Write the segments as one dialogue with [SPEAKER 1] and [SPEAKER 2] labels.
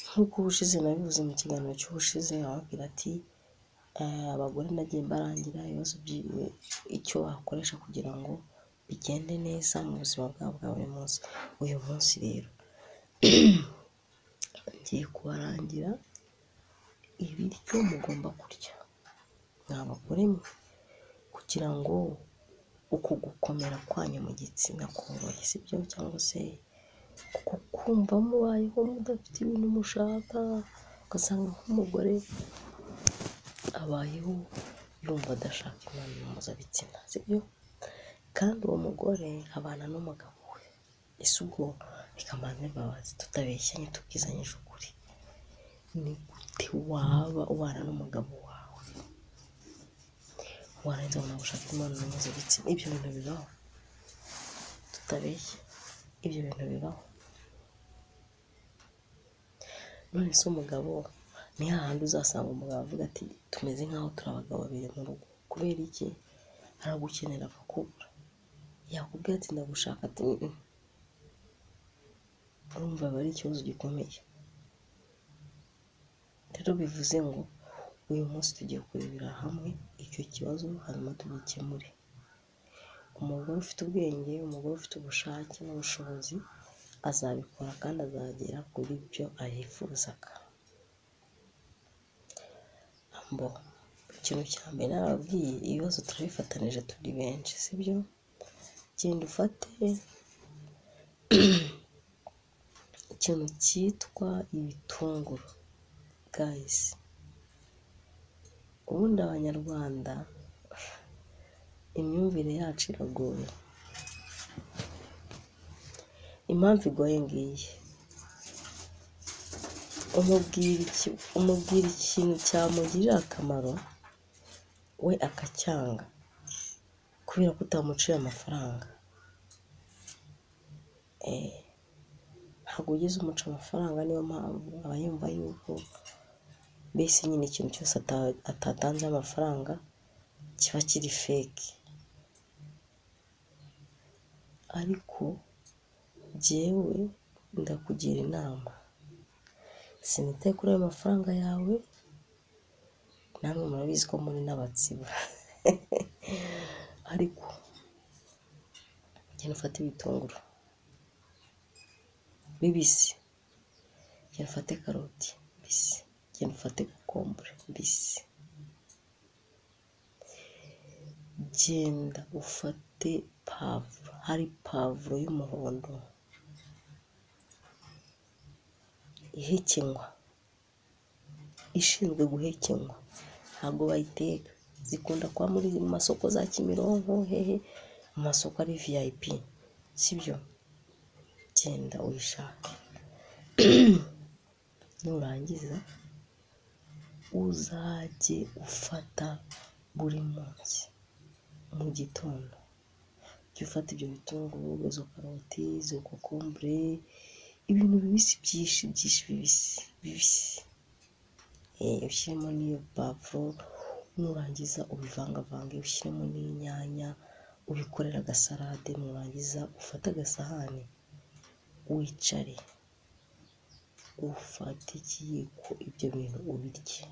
[SPEAKER 1] nk'uko ubushize nabivuze mu kiganiro cy'ubushize ababwira ati abagore nagiye mbarangira ibibazo icyo wakoresha kugira ngo bigende neza mu buzima bwabo bwa buri munsi. Uyu munsi rero ngiye kubarangira ibiryo mugomba kurya mwa bagore mwe kugira ngo uku gukomera kwanyu mu gitsina korohe, sibyo? Cyangwa se kuko kumva mubayeho mudafite ibintu mushaka, ugasanga nk'umugore abayeho yumva adashaka imibonano mpuzabitsina, sibyo? Kandi uwo mugore abana n'umugabo we. Ese ubwo reka mbanze mbabaze, tutabeshyanye tubwizanyije ukuri, ni gute waba ubana n'umugabo wawe warangiza ubona gushaka imibonano mpuzabitsina? Ibyo bintu bibaho, tutabeshya, ibyo bintu bibaho. None se umugabo ni hahandi uzasanga umugabo avuga ati tumeze nk'aho turi abagabo babiri mu rugo. Kubera iki? Aragukenera akakubura, yakubwira ati ndagushaka, ati urumva aba ari ikibazo gikomeye. Rero bivuze ngo uyu munsi tugiye kurebera hamwe icyo kibazo hanyuma tugikemure. Umugore ufite ubwenge, umugore ufite ubushake n'ubushobozi azabikora kandi azagera kuri byo ayifuzaga. Ikintu cya mbere narababwiye, ibibazo turabifatanije turi benshi, sibyo? Genda ufate ikintu cyitwa ibitunguru. Guys, ubundi abanyarwanda imyumvire yacu iragoye. Impamvu igoye ngiyi, umubwira ikintu cyamugirira akamaro we akacyanga kubera ko utamuciye amafaranga. Ntabwo ugeze umuca amafaranga, niyo mpamvu aba yumva yuko mbese nyine ikintu cyose atatanze amafaranga kiba kiri fake. Ariko jyewe ndakugira inama, sinitaye kuri ayo mafaranga yawe, namwe murabizi ko muri n'abatsiba. Ariko genda ufate ibitunguru bibisi, genda ufate karoti mbisi, genda ufate kokombure mbisi, genda ufate pavuro. Hari pavuro y'umuhondo ihekenywa, ishinzwe guhekenywa, ntabwo bayiteka. Zikunda kuba muri mu masoko za Kimironko, hehe, mu masoko ari VIP, sibyo? Genda uyishake. Nurangiza uzajye ufata buri munsi mu gitondo, jya ufata ibyo bitunguru, izo karoti, izo kokombure, ibintu bibisi bibisi, ushyiremo n'iyo pavuro. Nurangiza ubivangavange, ushyiremo n'inyanya, ubikorera agasalade. Nurangiza ufate agasahani, wicare ufate ikiyiko, ibyo bintu ubirye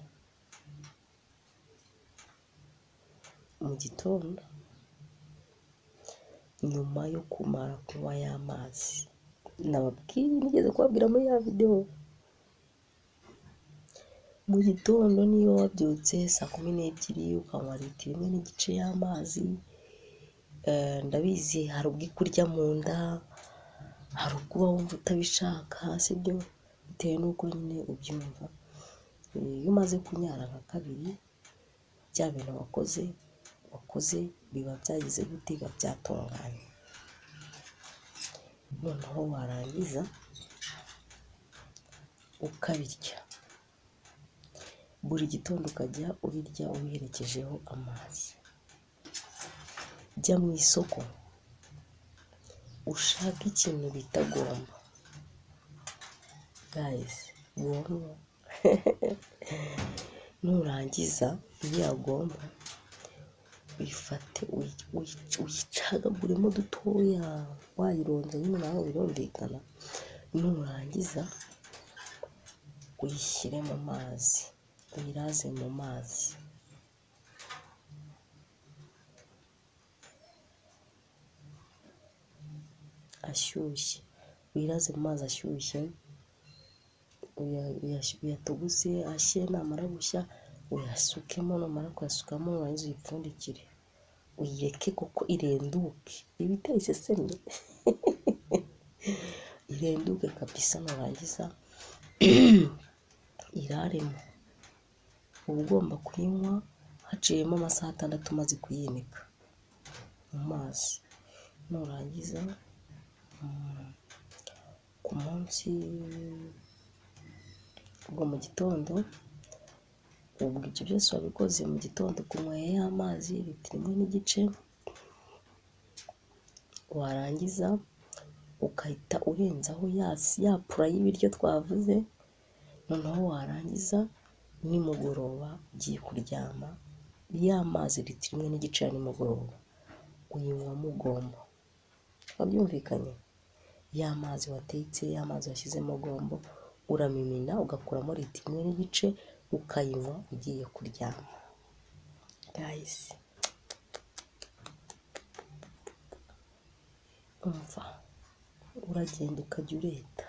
[SPEAKER 1] mu gitondo. Nyuma yo kumara kunywa y'amazi nigeze kubabwira muri ya video, mu gitondo niyo wabyutse saa 12 ukanywa litiro imwe n'igice y'amazi, ndabizi hari ubwo ikurya mu nda, hari ubwo wumva utabishaka, sibyo? Bitewe n'uko nyine ubyumva. Iyo umaze kunyara nka kabiri, bya bintu wakoze biba byagize gute, biba byatunganye. Noneho warangiza ukabirya. Buri gitondo ukajya ubirya ubiherekejeho amazi. Jya mu isoko ushaka ikintu bita gombo. Guys, gombo nurangiza iriya gombo uyifate uyicagaguremo dutoya, wayironza nyine nawe birumvikana. Nurangiza uyishyire mu mazi, uyiraze mu mazi. Ashyushye, uyiraze mu mazi ashyushye, uyatogose ashye, namara gushya uyasukemo, numara kuyasukamo urangiza uyipfundikire, uyireke kuko irenduke, iba iteye iseseme irenduke kabisa, nurangiza iraremo. Uba ugomba kuyinywa haciyemo amasaha 6 umaze kuyinika mu mazi. Nurangiza ku munsi ubwo mu gitondo, ubwo ibyo byose wabikoze mu gitondo, kunyweye y'amazi 1.5 litiro, warangiza ukahita urenzaho yapura y'ibiryo twavuze. Noneho warangiza nimugoroba ugiye kuryama, y'amazi 1.5 litiro ya nimugoroba uyinywamo gombo. Wabyumvikanye? Y'amazi watetse, y'amazi washyizemo gombo, uramimina ugakuramo 1.5 litiro ukayinywa ugiye kuryama. Guys, umva, uragenda ukajya ureta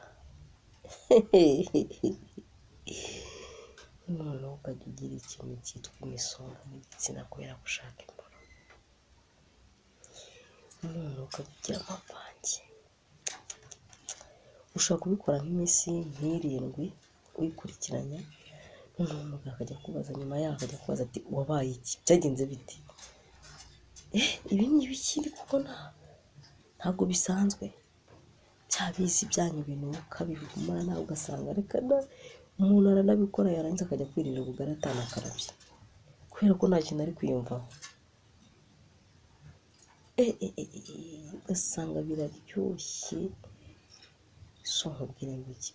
[SPEAKER 1] noneho ukajya ugira ikintu cyitwa imisonga mu gitsina kubera gushaka imboro, noneho ukajya ugira amavange. Ushobora kubikora nk'iminsi 7 uyikurikiranya. Noneho umugabo akajya kubaza, nyuma yaho akajya kubaza ati wabaye iki, byagenze biti? Ibi ni ibiki kubona ntabwo bisanzwe, byabizi byanyu ibintu ukabigumana nawe ugasanga reka umuntu aranabikora, yarangiza akajya kwirira ubugari atanakarabye kubera ko nta kintu ari kwiyumvaho. Ugasanga biraryoshye. So nkubwire ngo iki